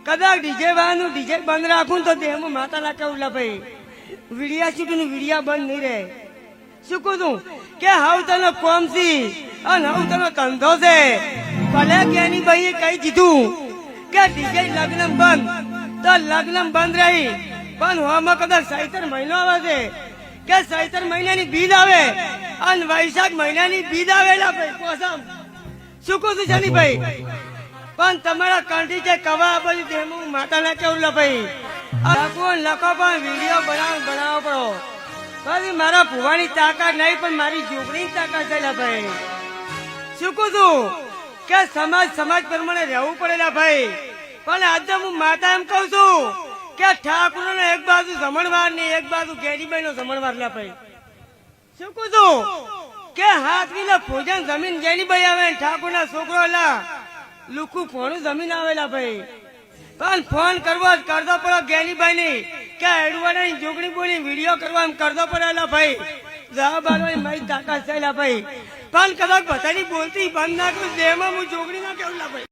કદાચ ડીજે વાળાનું ડીજે બંધ રાખું તો દેહમાં માતા ના કેવું ભાઈ વીડિયા શૂટિંગ વીડિયા બંધ નહીં રહે. શું કહું છું કે હાવ તને કોમ છી અને હાવ તને ધંધો છે. ભલે જ્ઞાની ભાઈએ કહી દીધું કે ડીજે લગ્ન બંધ તો લગ્ન બંધ રહી, પણ હોમાં કદાચ ચૈત્ર મહિનો આવે છે કે ચૈત્ર મહિનાની બીજ આવે અને વૈશાખ મહિનાની બીજ આવેલા ભાઈ કોસમ. શું કહું છું જાની ભાઈ, પણ તમારા કંઠી છે કવા બધું દેમું માતા ના કેવું ભાઈ લખો પણ વિડીયો બનાવો પડો. પછી મારા ભુવાની તાકાત નહીં પણ મારી જોગણી તાકાત છે ભાઈ. શું કહું છું કે સમાજ પ્રમાણે રહેવું પડેલા ભાઈ. પણ આજે હું માતા એમ કઉ છું કે ઠાકોર નો એક બાજુ જમણવાર ને એક બાજુ ગેરીબાઈ નો જમણવાર લા ભાઈ. શું કહું છું કે હાથ વિના ભોજન જમીન ગેરીબાઈ આવે ઠાકોર ના છોકરો લા લુકુ ફોનું જમીન આવેલા ભાઈ. પણ ફોન કરવો જ કરતો પડો ગેરીબાઈ ની કે એડવાના જોગણી બોલી વિડીયો કરવા એમ કરતો પડેલા ભાઈ. જવાબ આલવાની મારી તાકાત છે ભાઈ. પણ કદાચ બધાની બોલતી બંધ ના કરું જેમાં હું જોગણી ના કેવું ભાઈ.